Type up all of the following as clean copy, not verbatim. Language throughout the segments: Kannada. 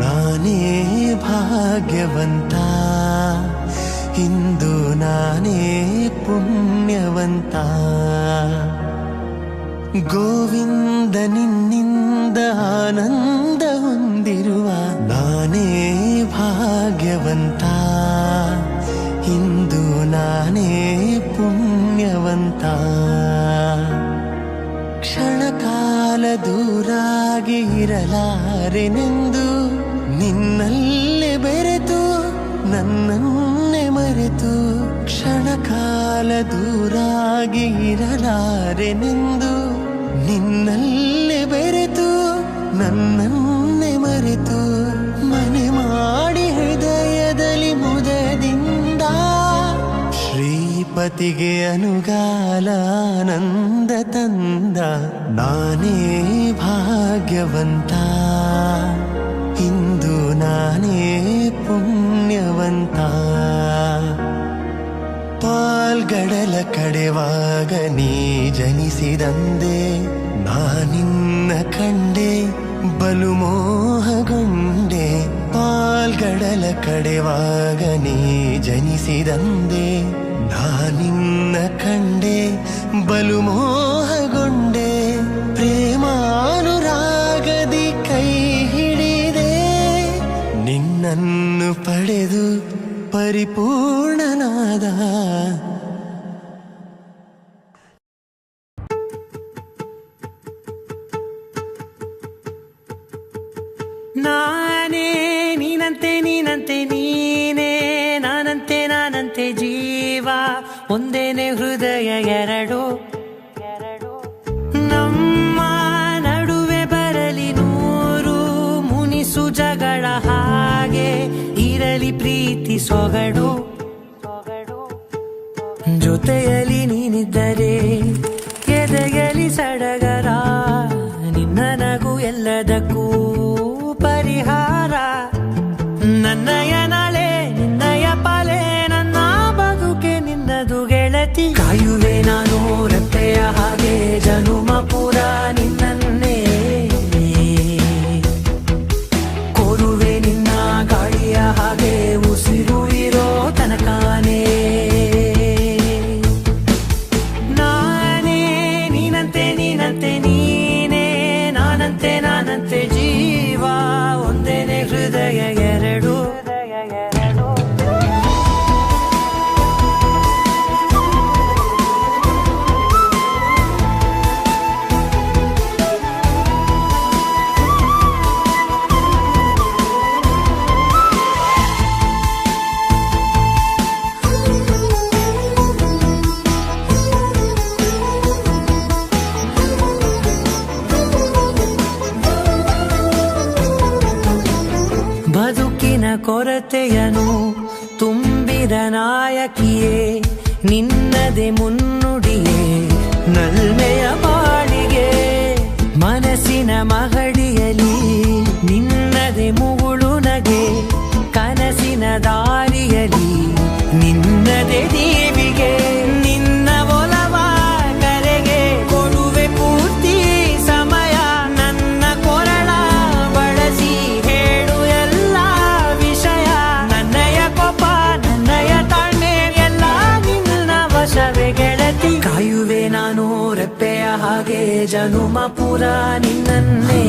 ನಾನೇ ಭಾಗ್ಯವಂತ, ಇಂದು ನಾನೇ ಪುಣ್ಯವಂತ. ಗೋವಿಂದ ನಿನ್ನಿಂದ ಆನಂದ ಹೊಂದಿರುವ ನಾನೇ ಭಾಗ್ಯವಂತ, ಇಂದು ನಾನೇ ಪುಣ್ಯವಂತ. ಕ್ಷಣಕಾಲ ದೂರಾಗಿ ಇರಲಾರೆನೆಂದು ನಿನ್ನಲ್ಲೇ ಬೆರೆತು ನನ್ನನ್ನೇ ಮರೆತು. ಕ್ಷಣಕಾಲ ದೂರಾಗಿ ಇರಲಾರೆನೆಂದು ನಿನ್ನಲ್ಲೇ ಬೆರೆತು ನನ್ನನ್ನೇ ಮರೆತು. ಮನೆ ಮಾಡಿ ಹೃದಯದಲ್ಲಿ ಮುದದಿಂದ ಶ್ರೀಪತಿಗೆ ಅನುಗಾಲ ಆನಂದ ತಂದ ನಾನೇ ಭಾಗ್ಯವಂತ, ಇಂದು ನಾನೇ ಪುಣ್ಯವಂತ. ಪಾಲ್ಗಡಲ ಕಡೆವಾಗ ನೀ ಜನಿಸಿದಂದೆ ನಾನಿನ್ನ ಕಂಡೆ ಬಲು ಮೋಹಗೊಂಡೆ. ಪಾಲ್ಗಡಲ ಕಡೆವಾಗ ನೀ ಜನಿಸಿದಂದೆ ನಾನಿನ್ನ ಕಂಡೆ ಬಲು ಮೋಹಗೊಂಡೆ. ಪ್ರೇಮಾನುರಾಗದಿ ಕೈ ಹಿಡಿದೆ ನಿನ್ನನ್ನು ಪಡೆದು ಪರಿಪೂರ್ಣನಾದ. ನಾನೇ ನೀನಂತೆ ನೀನಂತೆ ನೀನೇ, ನಾನಂತೆ ನಾನಂತೆ ಜೀವ ಒಂದೇನೆ ಹೃದಯ ಎರಡು. ನಮ್ಮ ನಡುವೆ ಬರಲಿ ನೂರು ಮುನಿಸು ಜಗಳ, ಹಾಗೆ ಇರಲಿ ಪ್ರೀತಿ ಸೊಗಡು. ಜೊತೆಯಲ್ಲಿ ನೀನಿದ್ದರೆ ಎದೆಯಲಿ ಸಡಗರ, ನಿನ್ನ ನಗು ಎಲ್ಲದಕ್ಕೂ ಪರಿಹಾರ. ನನ್ನಯ ನಾಳೆ ನಿನ್ನಯ ಪಾಲೆ, ನನ್ನ ಬದುಕೆ ನಿನ್ನದು ಗೆಳತಿ. ಕಾಯುವೆ ನಾನು ರೆಪ್ಪೆಯ ಹಾಗೆ ಜನುಮ ಪುರ ನಿನ್ನನ್ನೇ, ಕೋರುವೆ ನಿನ್ನ ಗಾಳಿಯ ಹಾಗೆ ಉಸಿರು ಇರೋ ತನಕಾನೇ. ನಾನೇ ನೀನಂತೆ ನೀನಂತೆ ನೀನೇ, ನಾನಂತೆ ನಾನಂತೆ ಜೀವ ಒಂದೇನೆ ಹೃದಯ ಎರಡು. ಬದುಕಿನ ಕೊರತೆಯನು ತುಂಬಿದ ನಾಯಕಿಯೇ, ನಿನ್ನದೆ ಮುನ್ನುಡಿಯೇ ನಲ್ಮೆಯ ಬಾಳಿಗೆ. ಮನಸ್ಸಿನ ಮಹಡಿಯಲಿ ನಿನ್ನದೆ ಮುಗುಳು ನಗೆ, ಕನಸಿನ ದಾರಿಯಲಿ ನಿನ್ನದೆ ದೀವಿಗೆ. ನಿನ್ನ ಒಲವ ಕರೆಗೆ ಕೊಡುವೆ ಪೂರ್ತಿ ಸಮಯ, ನನ್ನ ಕೊರಳ ಬಳಸಿ ಹೇಳು ಎಲ್ಲ ವಿಷಯ. ನನ್ನಯ ಕೋಪ ನನ್ನಯ ತಾಳ್ಮೆ ಎಲ್ಲ ನಿನ್ನ ವಶವೇ ಗೆಳತಿ. ಕಾಯುವೆ ನಾನು ರೆಪ್ಪೆಯ ಹಾಗೆ ಜನುಮ ಪುರ ನಿನ್ನನ್ನೇ,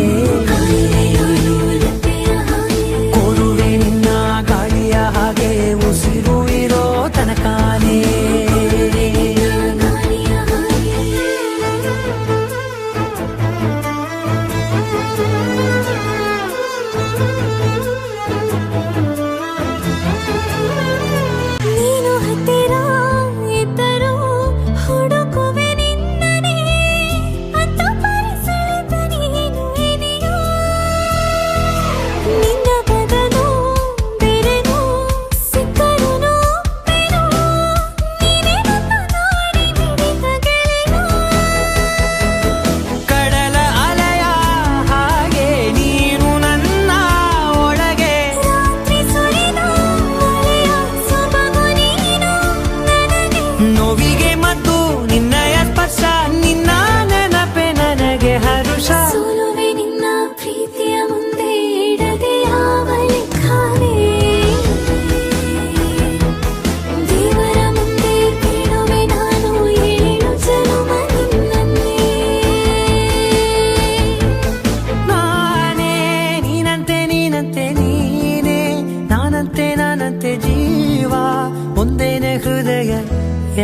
ಕೋರುವೆ ನಿನ್ನ ಗಾಳಿಯ ಹಾಗೆ ಉಸಿರು ಇರೋ ತನಕಾನೇ. ನೀನು ಹತ್ತಿರ ಇದ್ದರೂ ಹುಡುಕುವೆ ನಿನ್ನನೇ, ಅಂತ ಪರಿಸರದ ನೀನು ಇದೆಯೋ.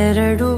ಎರಡು